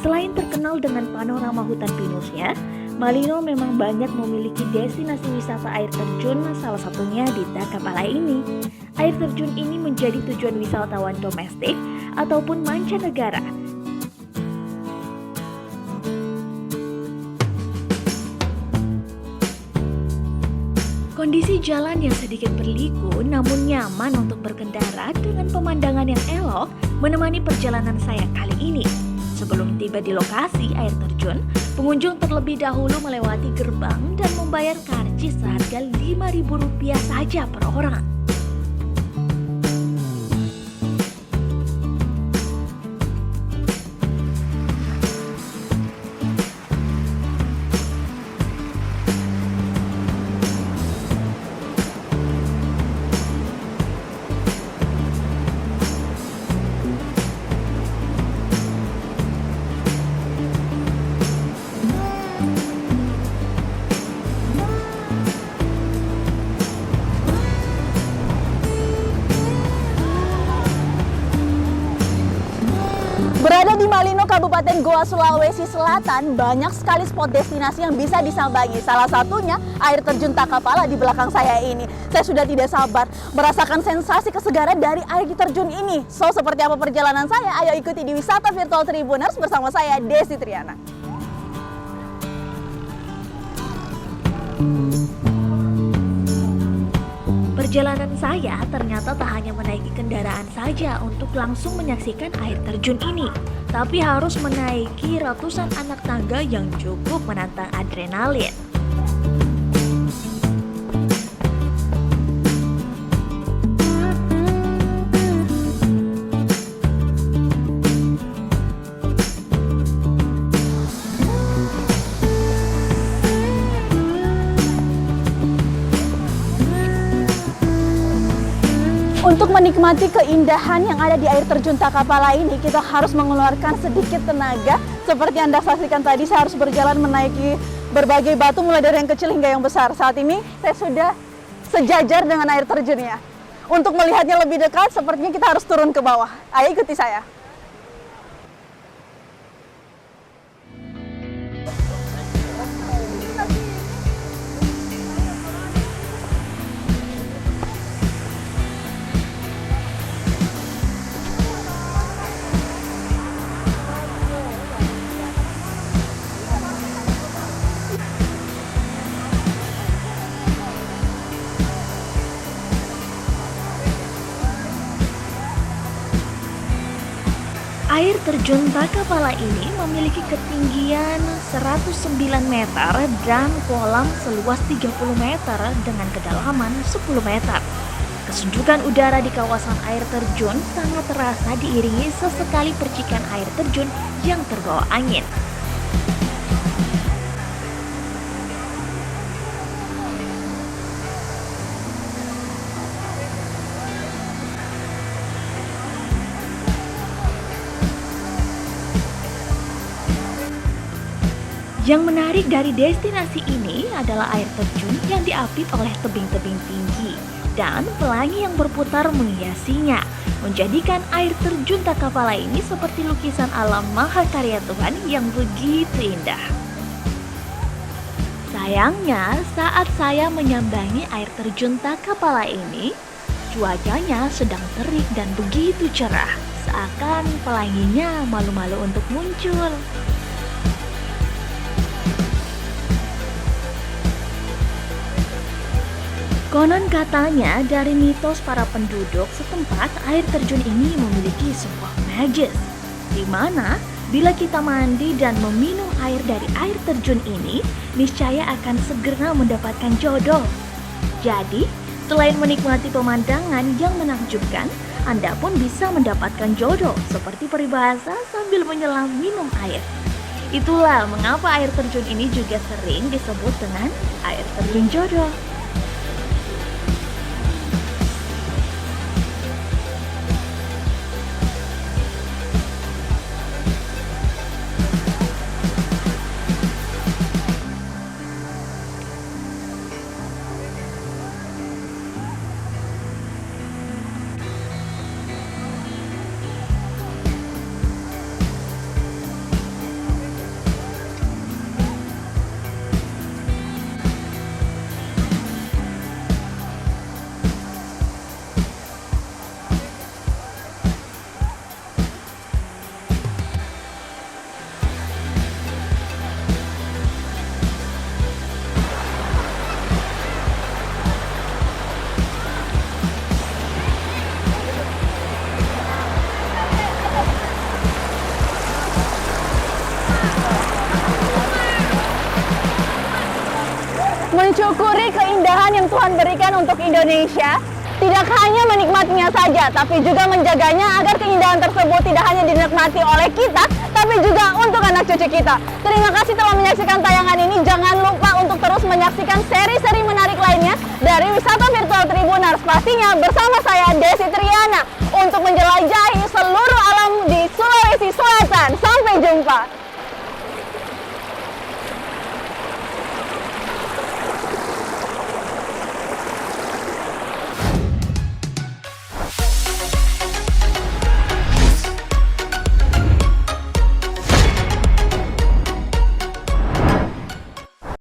Selain terkenal dengan panorama hutan pinusnya, Malino memang banyak memiliki destinasi wisata air terjun, salah satunya di Takapala ini. Air terjun ini menjadi tujuan wisatawan domestik ataupun mancanegara. Kondisi jalan yang sedikit berliku namun nyaman untuk berkendara dengan pemandangan yang elok menemani perjalanan saya kali ini. Sebelum tiba di lokasi air terjun, pengunjung terlebih dahulu melewati gerbang dan membayar karcis seharga Rp5.000 saja per orang. Berada di Malino, Kabupaten Goa, Sulawesi Selatan, banyak sekali spot destinasi yang bisa disambangi. Salah satunya air terjun Takapala di belakang saya ini. Saya sudah tidak sabar merasakan sensasi kesegaran dari air terjun ini. So, seperti apa perjalanan saya? Ayo ikuti di Wisata Virtual Tribuners bersama saya, Desi Triana. Perjalanan saya ternyata tak hanya menaiki kendaraan saja untuk langsung menyaksikan air terjun ini, tapi harus menaiki ratusan anak tangga yang cukup menantang adrenalin. Untuk menikmati keindahan yang ada di air terjun Takapala ini, kita harus mengeluarkan sedikit tenaga. Seperti Anda saksikan tadi, saya harus berjalan menaiki berbagai batu mulai dari yang kecil hingga yang besar. Saat ini saya sudah sejajar dengan air terjunnya. Untuk melihatnya lebih dekat, sepertinya kita harus turun ke bawah. Ayo ikuti saya. Air terjun Takapala ini memiliki ketinggian 109 meter dan kolam seluas 30 meter dengan kedalaman 10 meter. Kesejukan udara di kawasan air terjun sangat terasa diiringi sesekali percikan air terjun yang terbawa angin. Yang menarik dari destinasi ini adalah air terjun yang diapit oleh tebing-tebing tinggi dan pelangi yang berputar menghiasinya, menjadikan air terjun Takapala ini seperti lukisan alam mahakarya Tuhan yang begitu indah. Sayangnya, saat saya menyambangi air terjun Takapala ini, cuacanya sedang terik dan begitu cerah, seakan pelanginya malu-malu untuk muncul. Konon katanya dari mitos para penduduk setempat, air terjun ini memiliki sebuah magis, di mana bila kita mandi dan meminum air dari air terjun ini, niscaya akan segera mendapatkan jodoh. Jadi, selain menikmati pemandangan yang menakjubkan, Anda pun bisa mendapatkan jodoh seperti peribahasa sambil menyelam minum air. Itulah mengapa air terjun ini juga sering disebut dengan air terjun jodoh. mensyukuri keindahan yang Tuhan berikan untuk Indonesia, tidak hanya menikmatinya saja, tapi juga menjaganya agar keindahan tersebut tidak hanya dinikmati oleh kita, tapi juga untuk anak cucu kita. Terima kasih telah menyaksikan tayangan ini. Jangan lupa untuk terus menyaksikan seri-seri menarik lainnya dari Wisata Virtual Tribunars. Pastinya bersama saya, Desi Triana, untuk menjelajahi seluruh alam di Sulawesi Selatan. Sampai jumpa.